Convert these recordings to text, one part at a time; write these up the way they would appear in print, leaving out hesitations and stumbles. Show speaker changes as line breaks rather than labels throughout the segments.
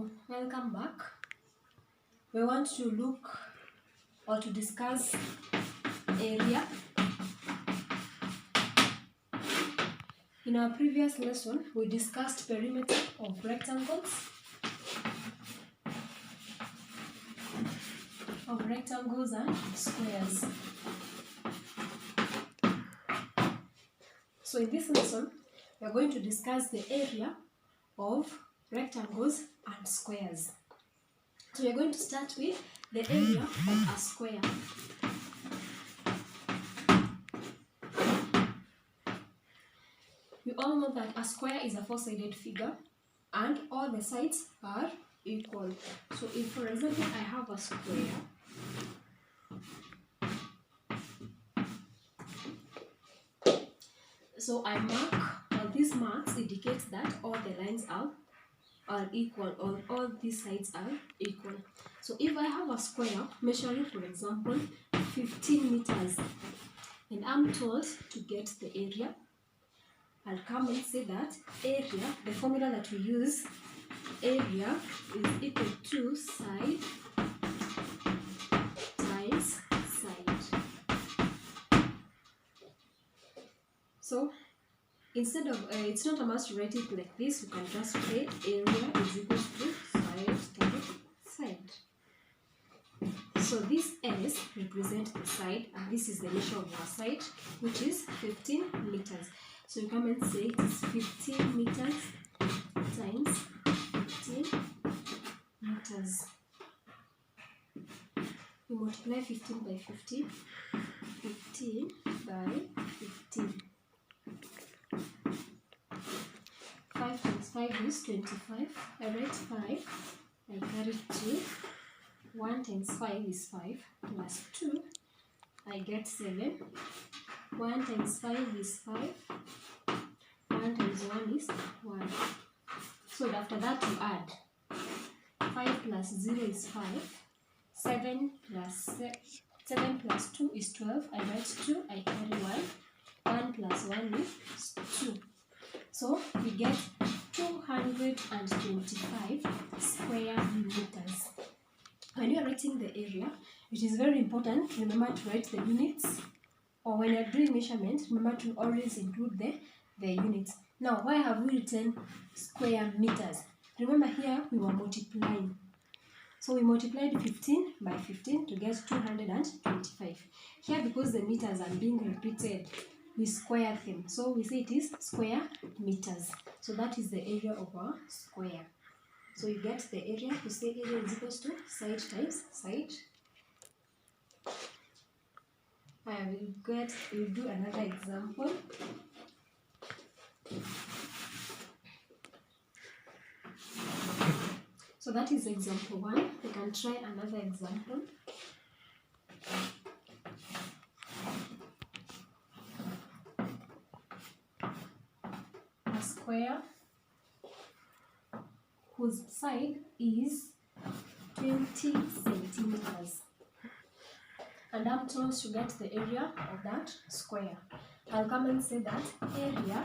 So welcome back. We want to look or to discuss area. In our previous lesson, we discussed perimeter of rectangles, and squares. So in this lesson, we are going to discuss the area of rectangles and squares. So we are going to start with the area of a square. We all know that a square is a four-sided figure and all the sides are equal. So if, for example, I have a square, so I mark, or these marks indicates that all the lines are equal, or all these sides are equal. So if I have a square measuring, for example, 15 meters, and I'm told to get the area, I'll come and say that area, the formula that we use, area is equal to side times side. So instead of, it's not a must to write it like this, you can just say area is equal to side times side. So this S represents the side, and this is the measure of our side, which is 15 meters. So you come and say it is 15 meters times 15 meters. We multiply 15 by 15, 15 by 15. 5 times 5 is 25. I write 5, I carry 2. 1 times 5 is 5, plus 2, I get 7. 1 times 5 is 5. 1 times 1 is 1. So after that you add 5 plus 0 is 5. 7 plus 2 is 12. I write 2, I carry 1. 1 plus 1 is 2. So we get 225 square meters. When you are writing the area, it is very important to remember to write the units, or when you are doing measurement, remember to always include the units. Now, why have we written square meters? Remember here we were multiplying. So we multiplied 15 by 15 to get 225. Here, because the meters are being repeated, we square them. So we say it is square meters. So that is the area of our square. So you get the area, you say area is equal to side times side. We'll do another example. So that is example 1. We can try another example. A square whose side is 20 centimeters. And I'm told to get the area of that square. I'll come and say that area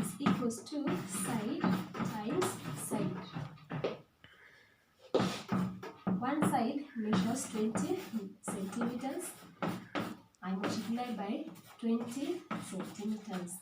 is equals to side times side. One side measures 20 centimeters. I multiply by 20 centimeters.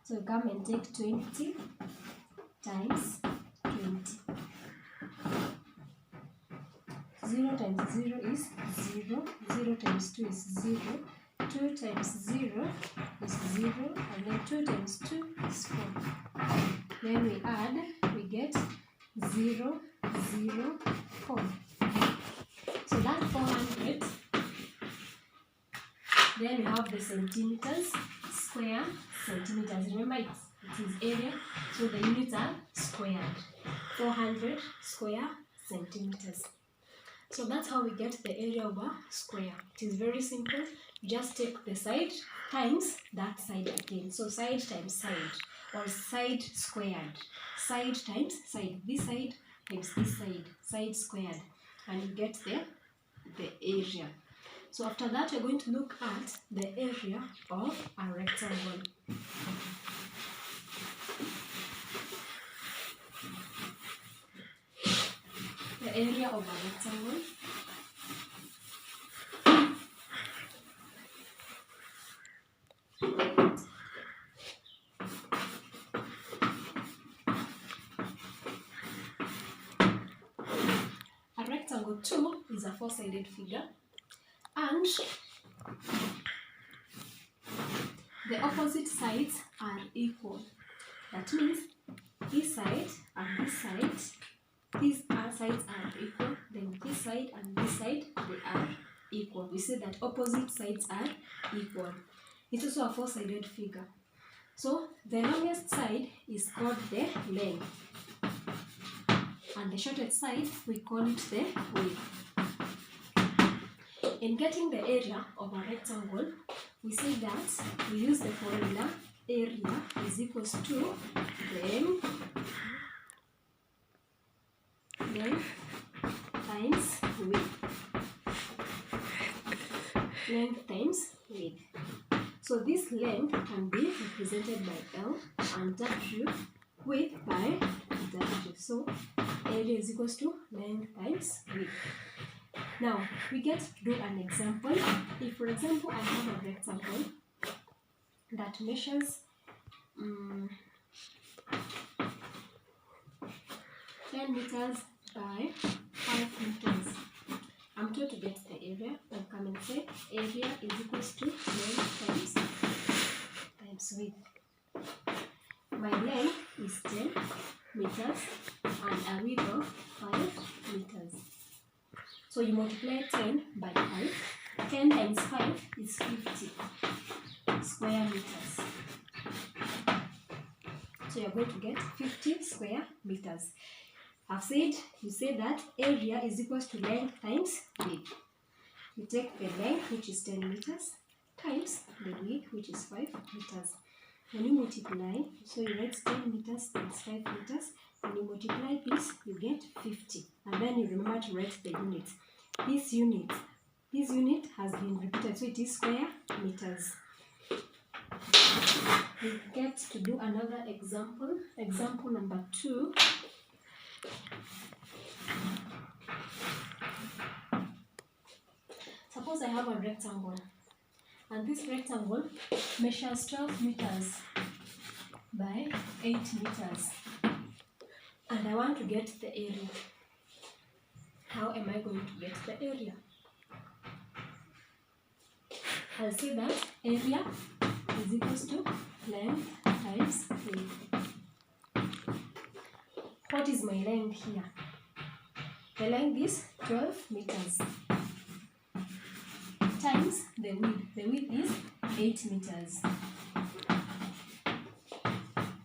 So come and take 20 times 20. 0 times 0 is 0. 0 times 2 is 0. 2 times 0 is 0. And then 2 times 2 is 4. Then we add, we get 0, 0, 4. So that's 400. Then we have the centimeters, square centimeters. Remember it is area, so the units are squared. 400 square centimeters. So that's how we get the area of a square. It is very simple. You just take the side times that side again. So side times side, or side squared. Side times side. This side times this side. Side squared. And you get the area. So after that, we're going to look at the area of a rectangle. the area of a rectangle. A rectangle too is a four-sided figure, and the opposite sides are equal. That means this side and this side, these sides are equal, then this side and this side, they are equal. We say that opposite sides are equal. It's also a four-sided figure. So the longest side is called the length, and the shortest side, we call it the width. In getting the area of a rectangle, we say that we use the formula area is equals to length times width. Length times width. So this length can be represented by L and W, width by W. So area is equals to length times width. Now we get to do an example. If, for example, I have a rectangle that measures 10 meters by 5 meters. I'm told to get the area. I'll come and say area is equals to length times width. My length is 10 meters and a width of 5 meters. So you multiply 10 by 5. 10 times 5 is 50 square meters. So you're going to get 50 square meters. I've said, you say that area is equals to length times width. You take the length, which is 10 meters, times the width, which is 5 meters. When you multiply, so you write 10 meters times 5 meters. When you multiply this, you get 50. And then you remember to write the units. This unit has been repeated, so it is square meters. We get to do another example. Example number 2. Suppose I have a rectangle, and this rectangle measures 12 meters by 8 meters, and I want to get the area. How am I going to get the area? I'll say that area is equals to length times width. What is my length here? The length is 12 meters times the width. The width is 8 meters.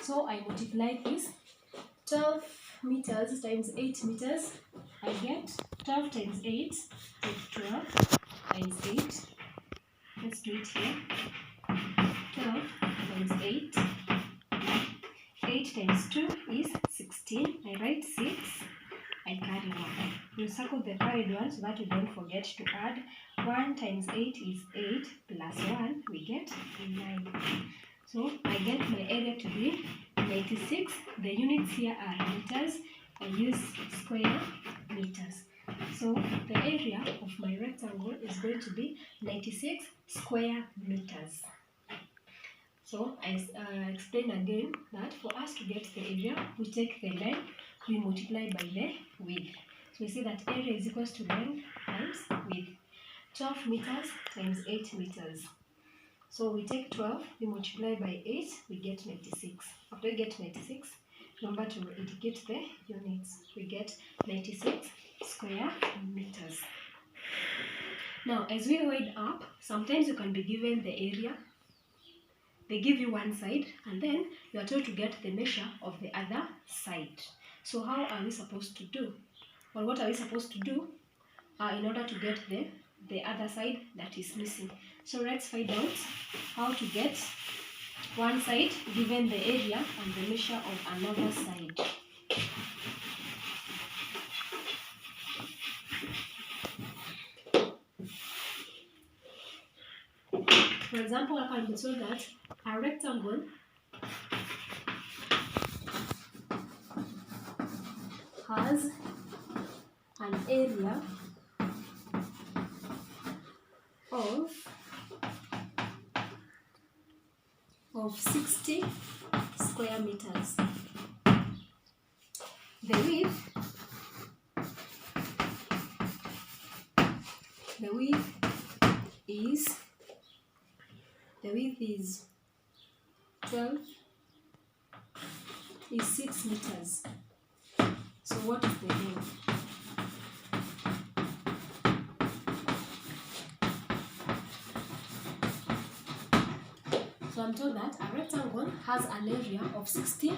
So I multiply this. 12 meters times 8 meters. I get 12 times 8, take 12 times 8. Let's do it here. 12 times 8. 8 times 2 is 16. I write 6. I carry 1. You circle the carried one so that you don't forget to add. 1 times 8 is 8 plus 1, we get 9. So I get my area to be 96. The units here are meters. I use square meters. So the area of my rectangle is going to be 96 square meters. So I explain again that for us to get the area, we take the length, we multiply by the width. So we say that area is equals to length times width. 12 meters times 8 meters. So we take 12, we multiply by 8, we get 96. After we get 96, remember to indicate the units. We get 96 square meters. Now, as we wade up, sometimes you can be given the area. They give you one side, and then you are told to get the measure of the other side. So how are we supposed to do? Well, what are we supposed to do in order to get the other side that is missing? So let's find out how to get one side given the area and the measure of another side. For example, I can be told that a rectangle has an area of 60 square meters. The width is 6 meters. So what is the length? So I'm told that a rectangle has an area of 60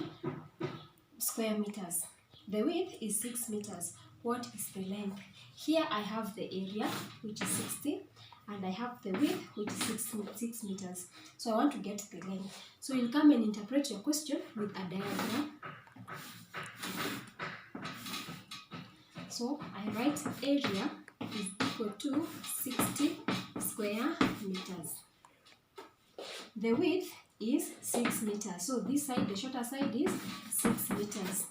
square meters. The width is 6 meters. What is the length? Here I have the area, which is 60, and I have the width, which is 6 meters. So I want to get the length. So you'll come and interpret your question with a diagram. So I write area is equal to 60 square meters. The width is 6 meters. So this side, the shorter side, is 6 meters.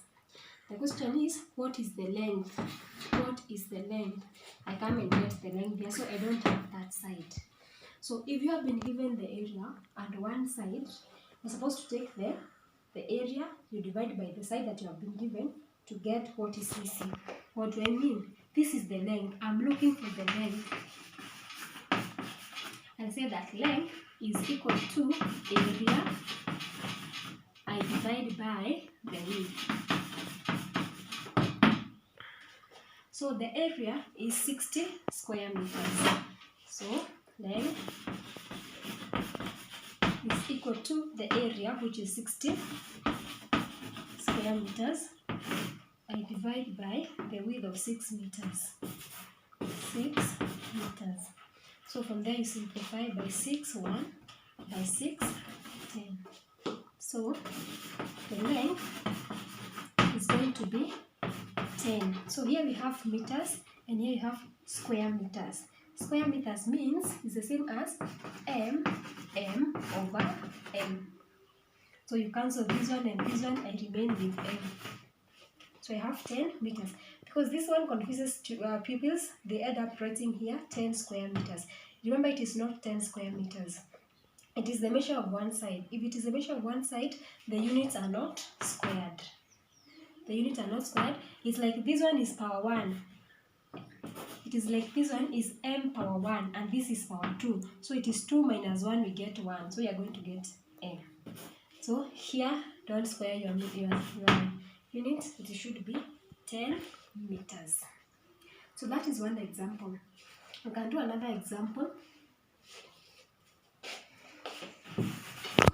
The question is, what is the length? What is the length? I come and get the length there, so I don't have that side. So if you have been given the area and one side, you're supposed to take the area, you divide by the side that you have been given to get what is missing. What do I mean? This is the length. I'm looking for the length. I'll say that length is equal to area I divide by the width. So the area is 60 square meters. So length is equal to the area, which is 60 square meters. I divide by the width of 6 meters. 6 meters. So from there you simplify by 6, 1, by 6, 10. So the length is going to be 10. So here we have meters and here you have square meters. Square meters means it's the same as m over n. So you cancel this one and this one, I remain with m. So I have 10 meters. Because this one confuses pupils, they end up writing here 10 square meters. Remember, it is not 10 square meters. It is the measure of one side. If it is the measure of one side, the units are not squared. The units are not squared. It's like this one is power 1. It is like this one is m power 1 and this is power 2. So it is 2 minus 1, we get 1. So you are going to get m. So here, don't square your units. It should be 10 meters. So that is one example. We can do another example.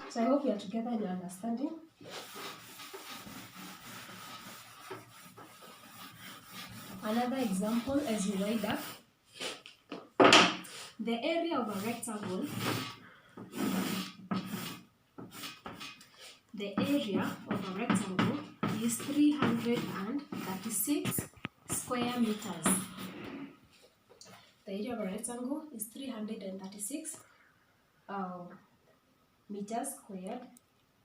So I hope you are together in your understanding. Another example, as you write up, the area of a rectangle, is 336 square meters. The area of a rectangle is 336 meters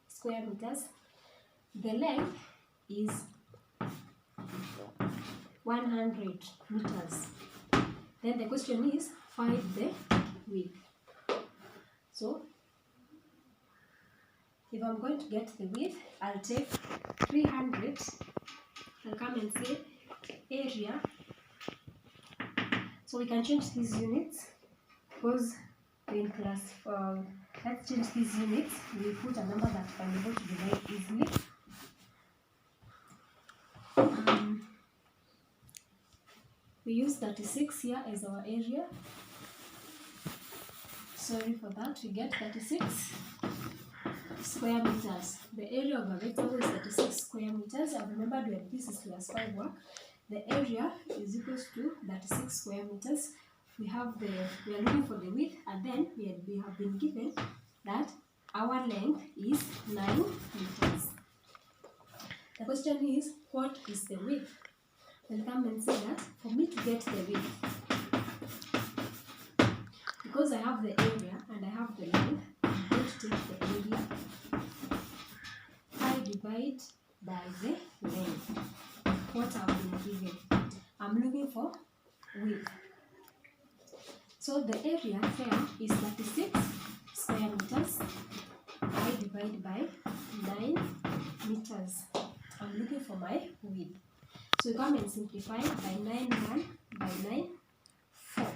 square meters. The length is 100 meters. Then the question is, find the width. So if I'm going to get the width, I'll take 300. I'll come and say area. So we can change these units because we're in class. Let's change these units. We put a number that can be able to divide easily. We use 36 here as our area. Sorry for that. We get 36 square meters. The area of a rectangle is 36 square meters. And remember, when this is class 5 work, the area is equal to 36 square meters. We are looking for the width, and then we have been given that our length is 9 meters. The question is, what is the width? We'll come and say that for me to get the width, because I have the area and I have the length, I'm going to take the area, I divide by the length, what I've been given. I'm looking for width. So the area here is 36 square meters. I divide by 9 meters. I'm looking for my width. So you come and simplify by 9 1 by 9 4.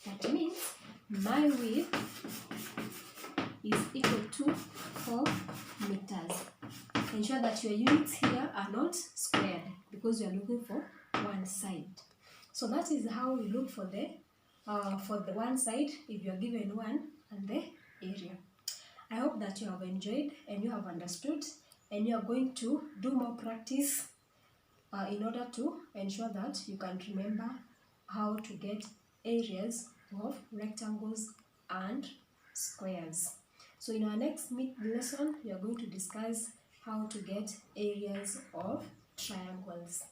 That means my width is equal to 4 meters. Ensure that your units here are not squared because you are looking for one side. So that is how we look for the one side if you are given one and the area. I hope that you have enjoyed and you have understood, and you are going to do more practice in order to ensure that you can remember how to get areas of rectangles and squares. So in our next lesson, we are going to discuss how to get areas of triangles.